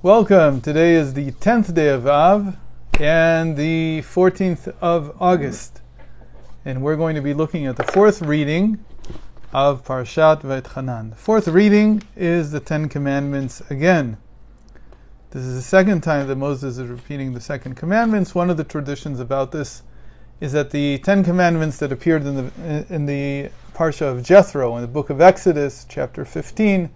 Welcome. Today is the 10th day of Av and the 14th of August. And we're going to be looking at the fourth reading of Parshat Vayetchanan. The fourth reading is the Ten Commandments again. This is the second time that Moses is repeating the second commandments. One of the traditions about this is that the Ten Commandments that appeared in the Parsha of Jethro in the book of Exodus, chapter 15,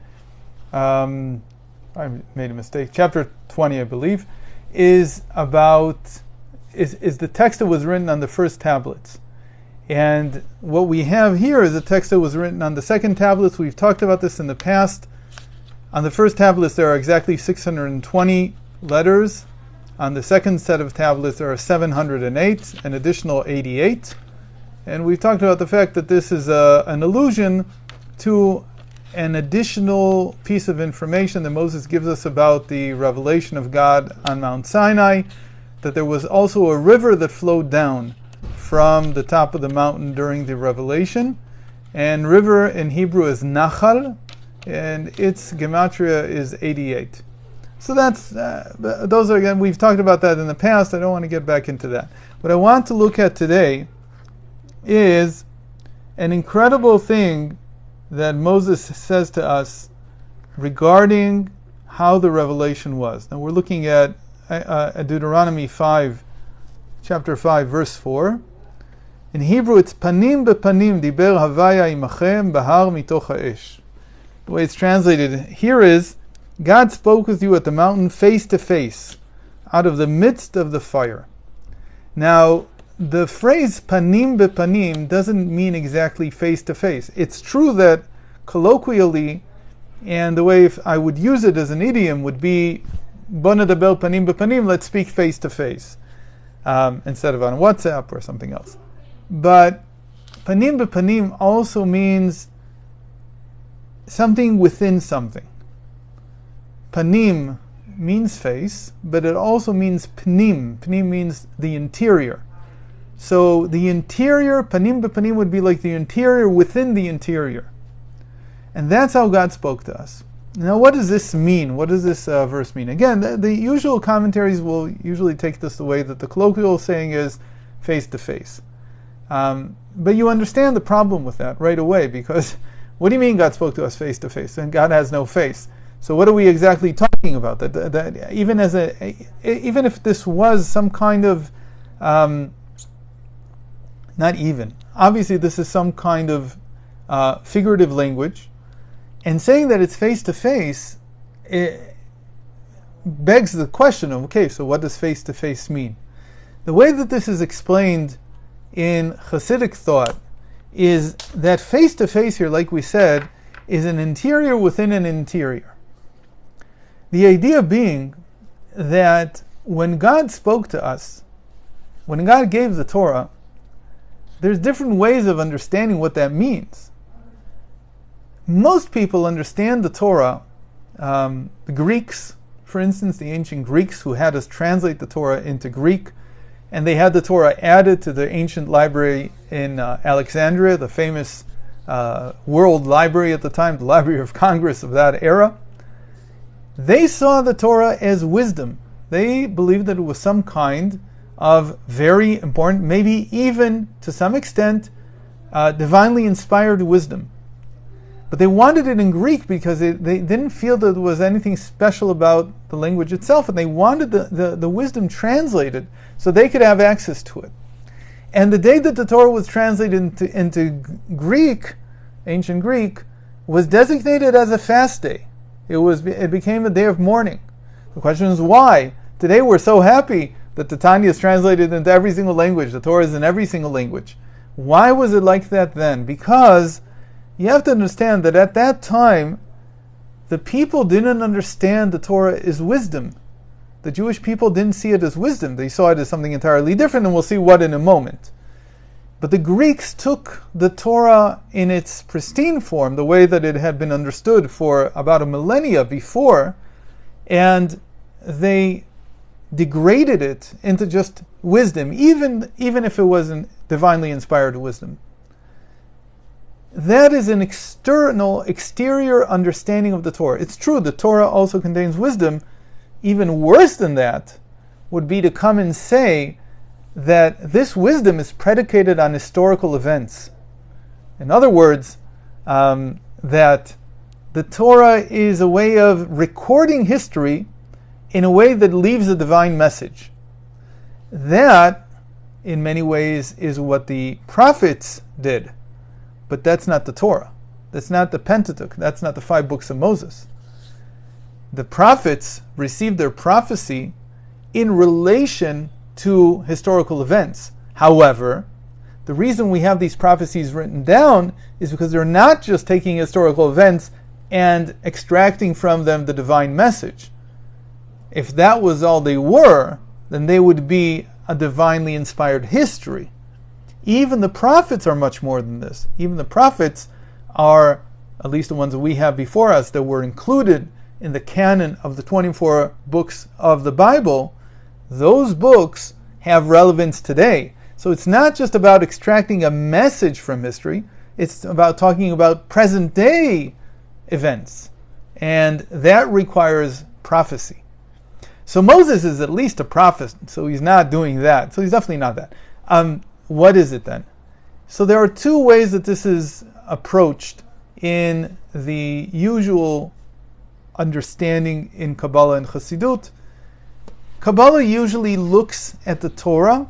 I made a mistake. Chapter 20, I believe, is the text that was written on the first tablets. And what we have here is a text that was written on the second tablets. We've talked about this in the past. On the first tablets, there are exactly 620 letters. On the second set of tablets, there are 708, an additional 88. And we've talked about the fact that this is an allusion to an additional piece of information that Moses gives us about the revelation of God on Mount Sinai, that there was also a river that flowed down from the top of the mountain during the revelation. And river in Hebrew is Nachal, and its gematria is 88. So those are, again, we've talked about that in the past. I don't want to get back into that. What I want to look at today is an incredible thing that Moses says to us regarding how the revelation was. Now we're looking at Deuteronomy 5, chapter 5, verse 4. In Hebrew it's panim bepanim diber havaya imachem bahar mitoch ha'esh. The way it's translated here is, God spoke with you at the mountain face to face, out of the midst of the fire. Now, the phrase panim bepanim doesn't mean exactly face to face. It's true that colloquially, and the way I would use it as an idiom would be bo nedaber panim bepanim, let's speak face to face, instead of on WhatsApp or something else. But panim bepanim also means something within something. Panim means face, but it also means pnim. Pnim means the interior. So the interior, panim bepanim, would be like the interior within the interior. And that's how God spoke to us. Now what does this mean? What does this verse mean? Again, the usual commentaries will usually take this the way that the colloquial saying is face to face. But you understand the problem with that right away, because what do you mean God spoke to us face to face? And God has no face. So what are we exactly talking about? That even if this was some kind of obviously this is some kind of figurative language, and saying that it's face to face, it begs the question of, okay, so what does face to face mean? The way that this is explained in Hasidic thought is that face to face here, like we said, is an interior within an interior. The idea being that when God spoke to us, when God gave the Torah, there's different ways of understanding what that means. Most people understand the Torah, the Greeks, for instance, the ancient Greeks who had us translate the Torah into Greek, and they had the Torah added to the ancient library in Alexandria, the famous world library at the time, the Library of Congress of that era. They saw the Torah as wisdom. They believed that it was some kind of very important, maybe even to some extent, divinely inspired wisdom. But they wanted it in Greek because they didn't feel that there was anything special about the language itself, and they wanted the wisdom translated so they could have access to it. And the day that the Torah was translated into Greek, ancient Greek, was designated as a fast day. It became a day of mourning. The question is why? Today we're so happy that the Tanya is translated into every single language. The Torah is in every single language. Why was it like that then? Because you have to understand that at that time, the people didn't understand the Torah as wisdom. The Jewish people didn't see it as wisdom. They saw it as something entirely different, and we'll see what in a moment. But the Greeks took the Torah in its pristine form, the way that it had been understood for about a millennia before, and they degraded it into just wisdom, even if it wasn't divinely inspired wisdom. That is an exterior understanding of the Torah. It's true, the Torah also contains wisdom, even worse than that would be to come and say that this wisdom is predicated on historical events. In other words, that the Torah is a way of recording history in a way that leaves a divine message. That, in many ways, is what the prophets did. But that's not the Torah. That's not the Pentateuch. That's not the 5 books of Moses. The prophets received their prophecy in relation to historical events. However, the reason we have these prophecies written down is because they're not just taking historical events and extracting from them the divine message. If that was all they were, then they would be a divinely inspired history. Even the prophets are much more than this. Even the prophets are, at least the ones that we have before us, that were included in the canon of the 24 books of the Bible. Those books have relevance today. So it's not just about extracting a message from history, it's about talking about present day events. And that requires prophecy. So Moses is at least a prophet, so he's not doing that. So he's definitely not that. What is it then? So there are 2 ways that this is approached in the usual understanding in Kabbalah and Chassidut. Kabbalah usually looks at the Torah,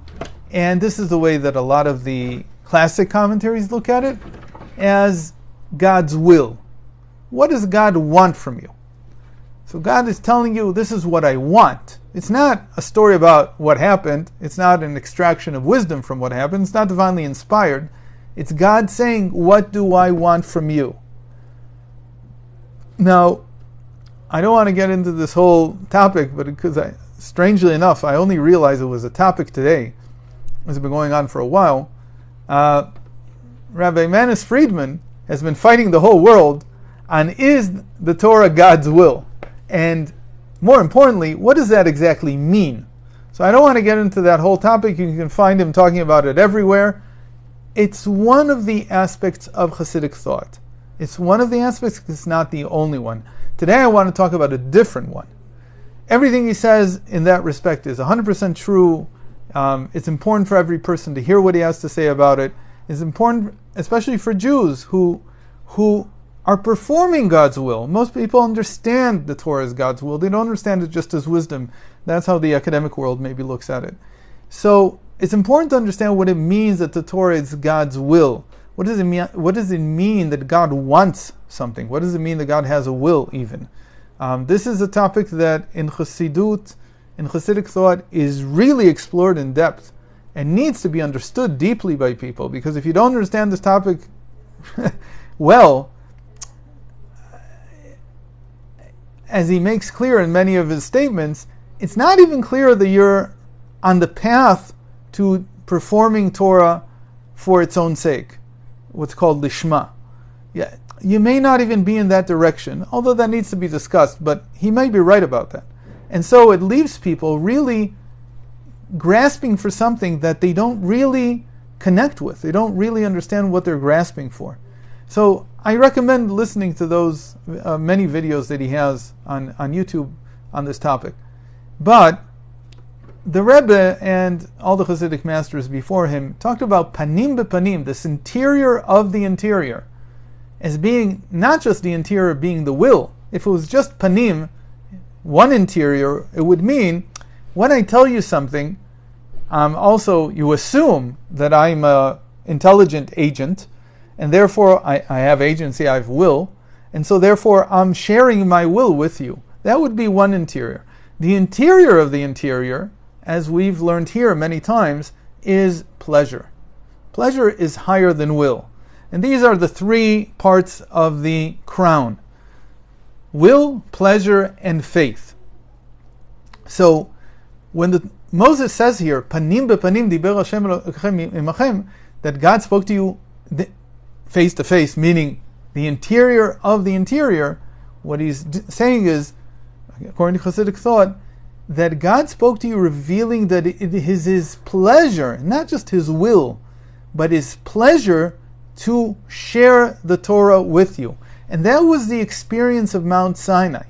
and this is the way that a lot of the classic commentaries look at it, as God's will. What does God want from you? So God is telling you, this is what I want. It's not a story about what happened. It's not an extraction of wisdom from what happened. It's not divinely inspired. It's God saying, what do I want from you? Now, I don't want to get into this whole topic, but because strangely enough, I only realized it was a topic today. It's been going on for a while. Rabbi Manis Friedman has been fighting the whole world on, is the Torah God's will? And more importantly, what does that exactly mean? So I don't want to get into that whole topic. You can find him talking about it everywhere. It's one of the aspects of Hasidic thought. It's one of the aspects, it's not the only one. Today I want to talk about a different one. Everything he says in that respect is 100% true. It's important for every person to hear what he has to say about it. It's important, especially for Jews who are performing God's will. Most people understand the Torah as God's will. They don't understand it just as wisdom. That's how the academic world maybe looks at it. So it's important to understand what it means that the Torah is God's will. What does it mean? What does it mean that God wants something? What does it mean that God has a will even? This is a topic that in Chassidut, in Hasidic thought, is really explored in depth and needs to be understood deeply by people, because if you don't understand this topic well, as he makes clear in many of his statements, it's not even clear that you're on the path to performing Torah for its own sake, what's called lishma. Yeah, you may not even be in that direction, although that needs to be discussed, but he may be right about that. And so it leaves people really grasping for something that they don't really connect with. They don't really understand what they're grasping for. So I recommend listening to those many videos that he has on YouTube on this topic. But the Rebbe and all the Hasidic masters before him talked about panim bepanim, this interior of the interior, as being not just the interior being the will. If it was just panim, one interior, it would mean when I tell you something, also you assume that I'm an intelligent agent, and therefore I have agency, I have will, and so therefore I'm sharing my will with you. That would be one interior. The interior of the interior, as we've learned here many times, is pleasure. Pleasure is higher than will. And these are the 3 parts of the crown: will, pleasure, and faith. So when Moses says here, panim bepanim diber Hashem Elokechem imachem, that God spoke to you face to face, meaning the interior of the interior, what he's saying is, according to Hasidic thought, that God spoke to you revealing that it is his pleasure, not just his will, but his pleasure to share the Torah with you. And that was the experience of Mount Sinai.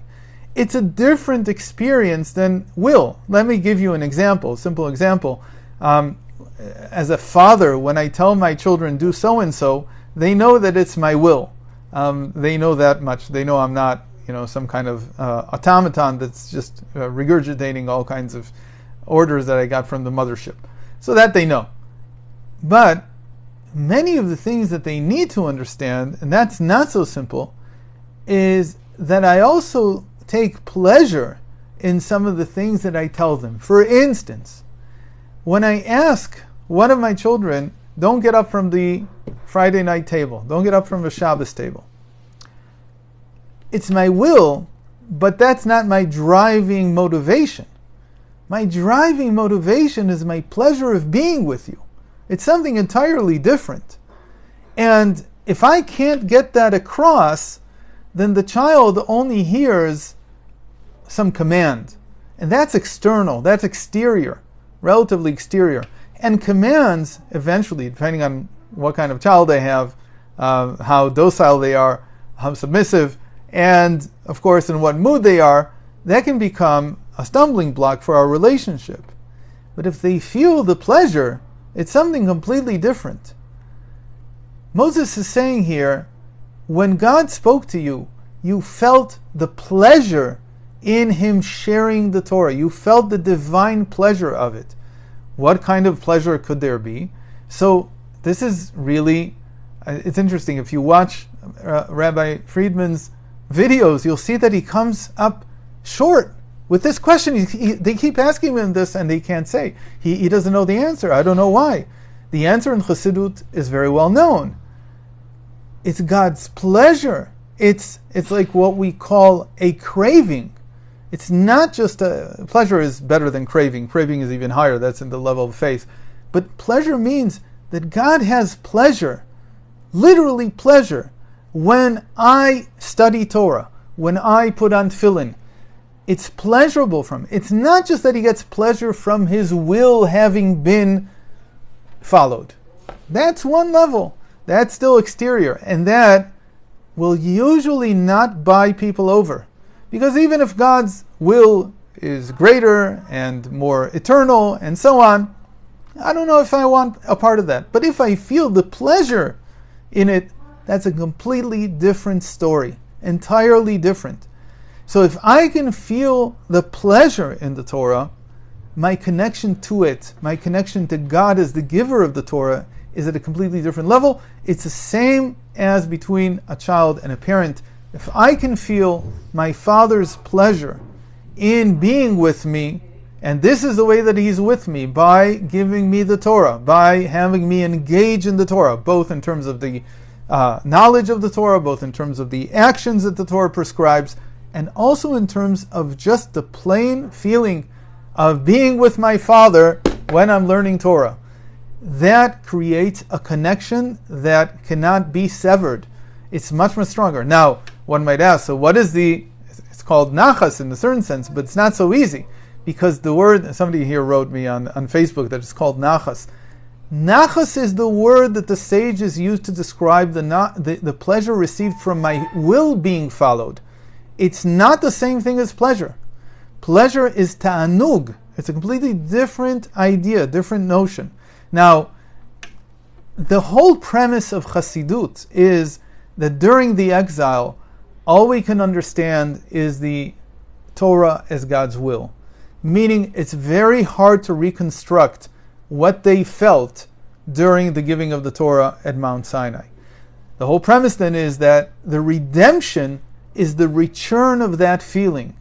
it's a different experience than will. Let me give you an example, a simple example. As a father, when I tell my children do so and so, they know that it's my will. They know that much. They know I'm not, some kind of automaton that's just regurgitating all kinds of orders that I got from the mothership. So that they know. But many of the things that they need to understand, and that's not so simple, is that I also take pleasure in some of the things that I tell them. For instance, when I ask one of my children, don't get up from the Friday night table, don't get up from the Shabbos table. It's my will, but that's not my driving motivation. My driving motivation is my pleasure of being with you. It's something entirely different. And if I can't get that across, then the child only hears some command. And that's external, that's exterior, relatively exterior. And commands, eventually, depending on what kind of child they have, how docile they are, how submissive, and of course in what mood they are, that can become a stumbling block for our relationship. But if they feel the pleasure, it's something completely different. Moses is saying here, when God spoke to you, you felt the pleasure in him sharing the Torah. You felt the divine pleasure of it. What kind of pleasure could there be? So this is really, it's interesting. If you watch Rabbi Friedman's videos, you'll see that he comes up short with this question. They keep asking him this and they can't say. He doesn't know the answer. I don't know why. The answer in Chassidut is very well known. It's God's pleasure. It's like what we call a craving. It's not just pleasure is better than craving. Craving is even higher. That's in the level of faith. But pleasure means that God has pleasure, literally pleasure, when I study Torah, when I put on tefillin. It's pleasurable from him. It's not just that he gets pleasure from his will having been followed. That's one level. That's still exterior. And that will usually not buy people over. Because even if God's will is greater and more eternal and so on, I don't know if I want a part of that. But if I feel the pleasure in it, that's a completely different story. Entirely different. So if I can feel the pleasure in the Torah, my connection to it, my connection to God as the giver of the Torah, is at a completely different level. It's the same as between a child and a parent. If I can feel my Father's pleasure in being with me, and this is the way that he's with me, by giving me the Torah, by having me engage in the Torah, both in terms of the knowledge of the Torah, both in terms of the actions that the Torah prescribes, and also in terms of just the plain feeling of being with my Father when I'm learning Torah. That creates a connection that cannot be severed. It's much, much stronger. Now, one might ask, so what is it's called nachas in a certain sense, but it's not so easy, because the word, somebody here wrote me on Facebook that it's called nachas. Nachas is the word that the sages used to describe the pleasure received from my will being followed. It's not the same thing as pleasure. Pleasure is ta'anug. It's a completely different idea, different notion. Now, the whole premise of Chassidut is that during the exile, all we can understand is the Torah as God's will. Meaning, it's very hard to reconstruct what they felt during the giving of the Torah at Mount Sinai. The whole premise then is that the redemption is the return of that feeling,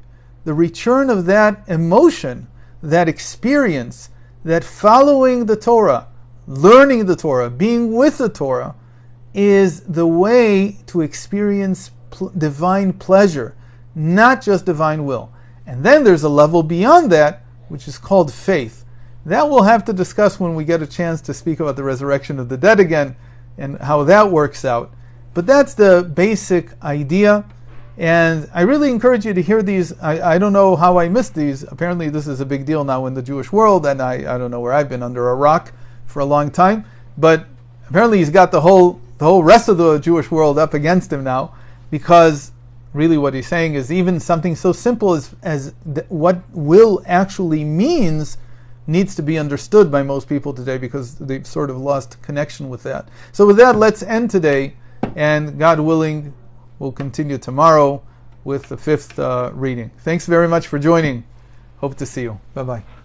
the return of that emotion, that experience, that following the Torah, learning the Torah, being with the Torah, is the way to experience divine pleasure, not just divine will. And then there's a level beyond that, which is called faith. That we'll have to discuss when we get a chance to speak about the resurrection of the dead again, and how that works out. But that's the basic idea. And I really encourage you to hear these. I don't know how I missed these. Apparently this is a big deal now in the Jewish world, and I don't know where I've been under a rock for a long time. But apparently he's got the whole rest of the Jewish world up against him now, because really what he's saying is even something so simple as what will actually means needs to be understood by most people today, because they've sort of lost connection with that. So with that, let's end today, and God willing, we'll continue tomorrow with the fifth reading. Thanks very much for joining. Hope to see you. Bye-bye.